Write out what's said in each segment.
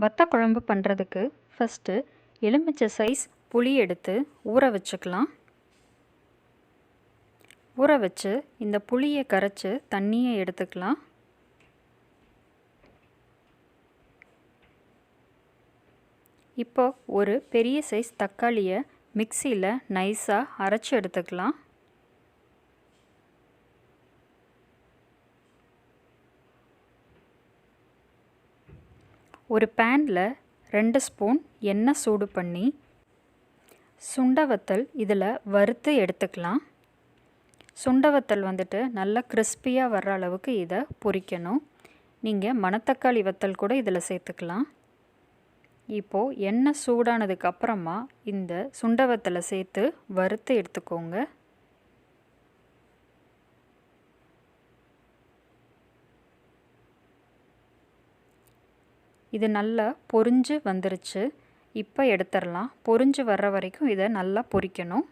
வத்த குழம்பு பண்ணுறதுக்கு ஃபஸ்ட்டு எலுமிச்சை சைஸ் புளி எடுத்து ஊற வச்சுக்கலாம். ஊற வச்சு இந்த புளியை கரைச்சி தண்ணியை எடுத்துக்கலாம். இப்போ ஒரு பெரிய சைஸ் தக்காளியை மிக்சியில் நைஸாக அரைச்சி எடுத்துக்கலாம். ஒரு பேனில் 2 ஸ்பூன் எண்ணெய் சூடு பண்ணி சுண்டவத்தல் இதில் வறுத்து எடுத்துக்கலாம். சுண்டவத்தல் வந்துட்டு நல்லா கிறிஸ்பியாக வர்ற அளவுக்கு இதை பொரிக்கணும். நீங்கள் மணத்தக்காளி வத்தல் கூட இதில் சேர்த்துக்கலாம். இப்போது எண்ணெய் சூடானதுக்கு அப்புறமா இந்த சுண்டவத்தலை சேர்த்து வறுத்து எடுத்துக்கோங்க. இது நல்லா பொரிஞ்சு வந்துருச்சு. இப்போ எடுத்துடலாம். பொரிஞ்சு வர்ற வரைக்கும் இதை நல்லா பொரிக்கணும்.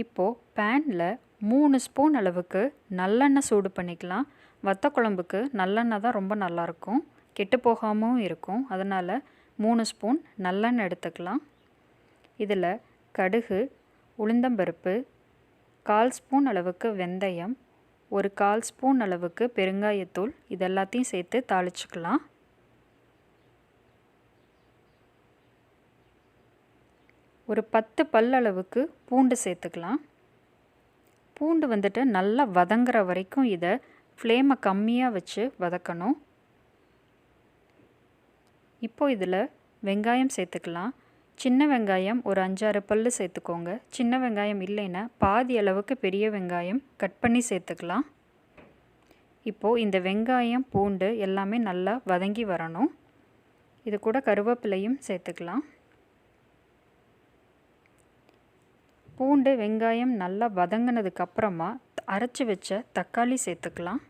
இப்போது பேனில் 3 ஸ்பூன் அளவுக்கு நல்லெண்ணெய் சூடு பண்ணிக்கலாம். வத்த குழம்புக்கு நல்லெண்ணெய் தான் ரொம்ப நல்லாயிருக்கும், கெட்டு போகாமலும் இருக்கும். அதனால் 3 ஸ்பூன் நல்லெண்ணெய் எடுத்துக்கலாம். இதில் கடுகு, உளுந்தம்பருப்பு, 1/4 ஸ்பூன் அளவுக்கு வெந்தயம், ஒரு 1/4 ஸ்பூன் அளவுக்கு பெருங்காயத்தூள் இதெல்லாத்தையும் சேர்த்து தாளிச்சுக்கலாம். ஒரு 10 பல் அளவுக்கு பூண்டு சேர்த்துக்கலாம். பூண்டு வந்துட்டு நல்லா வதங்குற வரைக்கும் இதை ஃப்ளேமை கம்மியாக வச்சு வதக்கணும். இப்போது இதில் வெங்காயம் சேர்த்துக்கலாம். சின்ன வெங்காயம் ஒரு 5-6 பல் சேர்த்துக்கோங்க. சின்ன வெங்காயம் இல்லைன்னா பாதி அளவுக்கு பெரிய வெங்காயம் கட் பண்ணி சேர்த்துக்கலாம். இப்போது இந்த வெங்காயம் பூண்டு எல்லாமே நல்லா வதங்கி வரணும். இது கூட கருவேப்பிலையும் சேர்த்துக்கலாம். பூண்டு வெங்காயம் நல்லா வதங்கினதுக்கு அப்புறமா அரைச்சி வச்ச தக்காளி சேர்த்துக்கலாம்.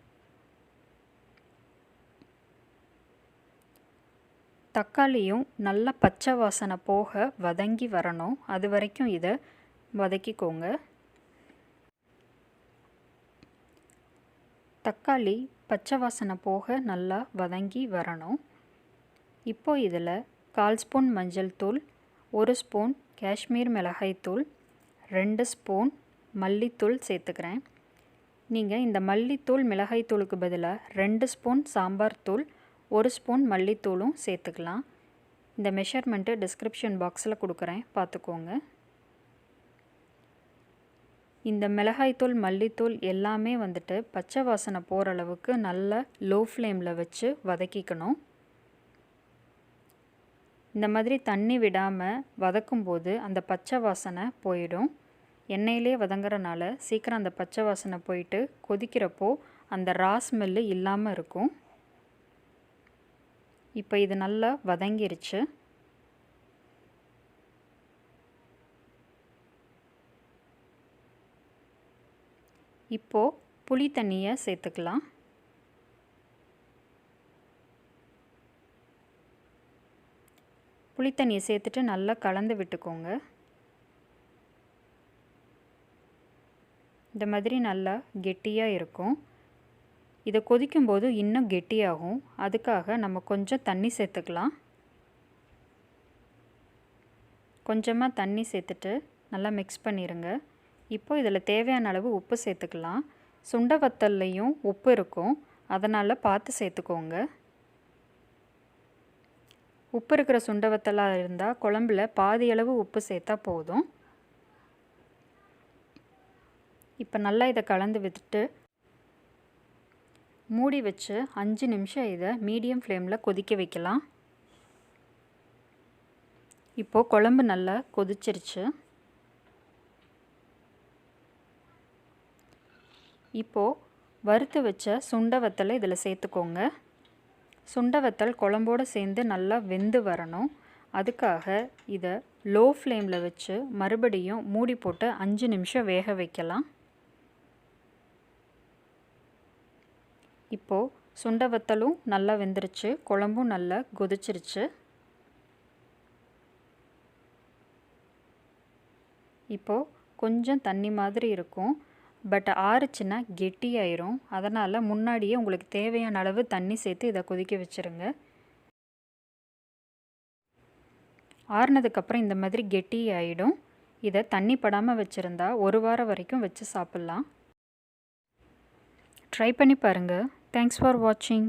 தக்காளியும் நல்லா பச்சை வாசனை போக வதங்கி வரணும். அது வரைக்கும் இதை வதக்கிக்கோங்க. தக்காளி பச்சை வாசனை போக நல்லா வதங்கி வரணும். இப்போது இதில் 1/4 ஸ்பூன் மஞ்சள் தூள், 1 ஸ்பூன் காஷ்மீர் மிளகாய் தூள், 2 ஸ்பூன் மல்லித்தூள் சேர்த்துக்கிறேன். நீங்கள் இந்த மல்லித்தூள் மிளகாய் தூளுக்கு பதிலாக 2 ஸ்பூன் சாம்பார் தூள், 1 ஸ்பூன் மல்லித்தூளும் சேர்த்துக்கலாம். இந்த மெஷர்மெண்ட்டு டிஸ்கிரிப்ஷன் பாக்ஸில் கொடுக்குறேன், பார்த்துக்கோங்க. இந்த மிளகாய்த்தூள் மல்லித்தூள் எல்லாமே வந்துட்டு பச்சை வாசனை போகிற அளவுக்கு நல்லா லோ ஃப்ளேமில் வச்சு வதக்கிக்கணும். இந்த மாதிரி தண்ணி விடாமல் வதக்கும்போது அந்த பச்சை வாசனை போயிடும். எண்ணெயிலே வதங்குறனால சீக்கிரம் அந்த பச்சை வாசனை போயிட்டு கொதிக்கிறப்போ அந்த ரா ஸ்மெல்லு இல்லாமல் இருக்கும். இப்போ இது நல்லா வதங்கிருச்சு. இப்போது புளி தண்ணியை சேர்த்துக்கலாம். புளி தண்ணியை சேர்த்துட்டு நல்லா கலந்து விட்டுக்கோங்க. இந்த மாதிரி நல்லா கெட்டியாக இருக்கும். இதை கொதிக்கும்போது இன்னும் கெட்டியாகும். அதுக்காக நம்ம கொஞ்சம் தண்ணி சேர்த்துக்கலாம். கொஞ்சமாக தண்ணி சேர்த்துட்டு நல்லா மிக்ஸ் பண்ணிடுங்க. இப்போது இதில் தேவையான அளவு உப்பு சேர்த்துக்கலாம். சுண்ட வத்தல்லையும் உப்பு இருக்கும், அதனால் பார்த்து சேர்த்துக்கோங்க. உப்பு இருக்கிற சுண்ட வத்தலாக இருந்தால் குழம்புல பாதி அளவு உப்பு சேர்த்தா போதும். இப்போ நல்லா இதை கலந்து விட்டுட்டு மூடி வச்சு 5 நிமிஷம் இதை மீடியம் ஃப்ளேமில் கொதிக்க வைக்கலாம். இப்போது குழம்பு நல்லா கொதிச்சிருச்சு. இப்போது வறுத்து வச்ச சுண்ட வத்தலை இதில் சேர்த்துக்கோங்க. சுண்ட வத்தல் குழம்போடு சேர்ந்து நல்லா வெந்து வரணும். அதுக்காக இதை லோ ஃப்ளேமில் வச்சு மறுபடியும் மூடி போட்டு 5 நிமிஷம் வேக வைக்கலாம். இப்போது சுண்ட வத்தலும் நல்லா வெந்துருச்சு, குழம்பும் நல்லா கொதிச்சிருச்சு. இப்போது கொஞ்சம் தண்ணி மாதிரி இருக்கும், பட் ஆறுச்சுன்னா கெட்டியாயிரும். அதனால் முன்னாடியே உங்களுக்கு தேவையான அளவு தண்ணி சேர்த்து இதை கொதிக்க வச்சுருங்க. ஆறுனதுக்கப்புறம் இந்த மாதிரி கெட்டி ஆகிடும். இதை தண்ணி படாமல் வச்சுருந்தா 1 வாரம் வரைக்கும் வச்சு சாப்பிட்லாம். ட்ரை பண்ணி பாருங்கள். தேங்க்ஸ் ஃபார் வாட்சிங்.